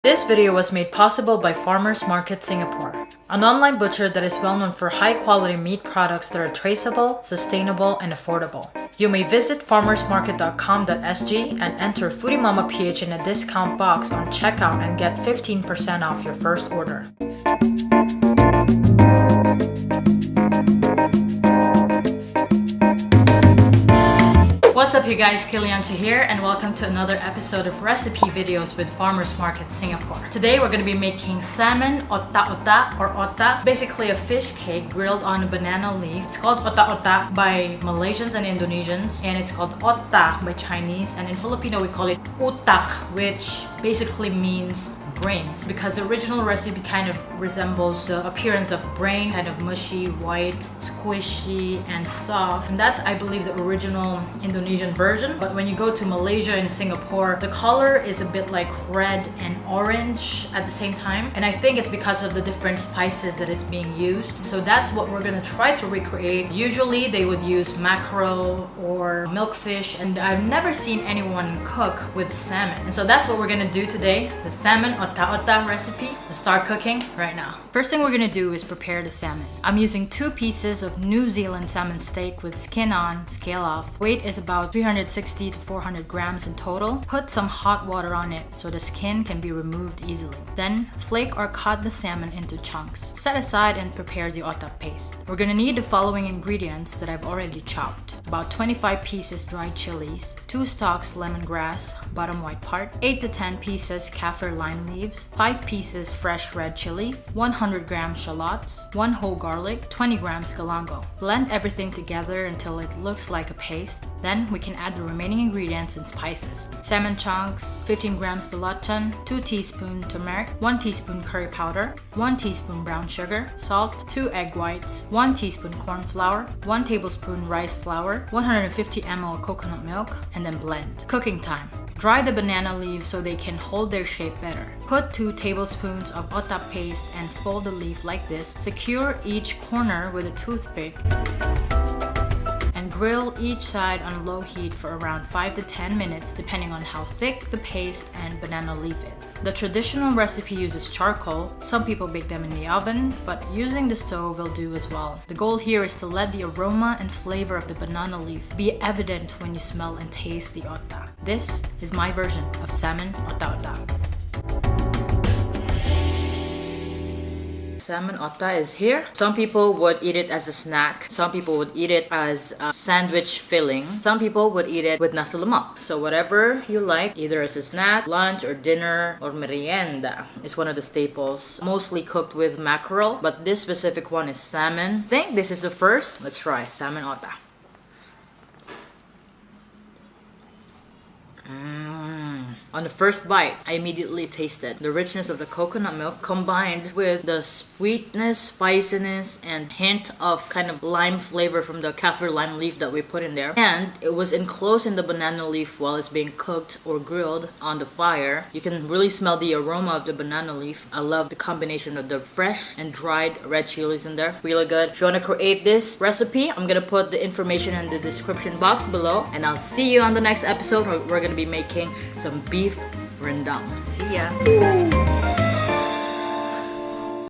This video was made possible by Farmers Market Singapore, an online butcher that is well known for high-quality meat products that are traceable, sustainable, and affordable. You may visit farmersmarket.com.sg and enter FoodieMommaPH in a discount box on checkout and get 15% off your first order. What's up you guys, Kiliancha here and welcome to another episode of recipe videos with Farmers Market Singapore. Today we're going to be making Salmon Otah or Otah, basically a fish cake grilled on a banana leaf. It's called Otak Otak by Malaysians and Indonesians, and it's called Otah by Chinese, and in Filipino we call it Utak, which basically means brains, because the original recipe kind of resembles the appearance of brain, kind of mushy, white, squishy, and soft. And that's, I believe, the original Indonesian version. But when you go to Malaysia and Singapore, the color is a bit like red and orange at the same time. And I think it's because of the different spices that is being used. So that's what we're gonna try to recreate. Usually they would use mackerel or milkfish, and I've never seen anyone cook with salmon. And so that's what we're gonna do today, the salmon Otak Otak recipe. Let's start cooking right now. First thing we're gonna do is prepare the salmon. I'm using 2 pieces of New Zealand salmon steak with skin on, scale off. Weight is about 360 to 400 grams in total. Put some hot water on it so the skin can be removed easily. Then flake or cut the salmon into chunks. Set aside and prepare the otak paste. We're gonna need the following ingredients that I've already chopped. About 25 pieces dried chilies, 2 stalks lemongrass, bottom white part, 8 to 10 pieces kaffir lime leaves, 5 pieces fresh red chilies, 100 grams shallots, 1 whole garlic, 20 grams galangal. Blend everything together until it looks like a paste. Then we can add the remaining ingredients and spices. Salmon chunks, 15 grams belacan, 2 teaspoons turmeric, 1 teaspoon curry powder, 1 teaspoon brown sugar, salt, 2 egg whites, 1 teaspoon corn flour, 1 tablespoon rice flour, 150 ml coconut milk, and then blend. Cooking time. Dry the banana leaves so they can hold their shape better. Put 2 tablespoons of otak paste and fold the leaf like this. Secure each corner with a toothpick and grill each side on low heat for around 5 to 10 minutes depending on how thick the paste and banana leaf is. The traditional recipe uses charcoal. Some people bake them in the oven, but using the stove will do as well. The goal here is to let the aroma and flavor of the banana leaf be evident when you smell and taste the otak. This is my version of Salmon Otak Otak. Salmon Otah is here. Some people would eat it as a snack. Some people would eat it as a sandwich filling. Some people would eat it with nasi lemak. So whatever you like, either as a snack, lunch, or dinner, or merienda, is one of the staples. Mostly cooked with mackerel, but this specific one is salmon. I think this is the first. Let's try Salmon Otah. On the first bite, I immediately tasted the richness of the coconut milk combined with the sweetness, spiciness, and hint of kind of lime flavor from the kaffir lime leaf that we put in there. And it was enclosed in the banana leaf while it's being cooked or grilled on the fire. You can really smell the aroma of the banana leaf. I love the combination of the fresh and dried red chilies in there. Really good. If you want to create this recipe, I'm gonna put the information in the description box below. And I'll see you on the next episode where we're gonna be making some beef rendang. See ya!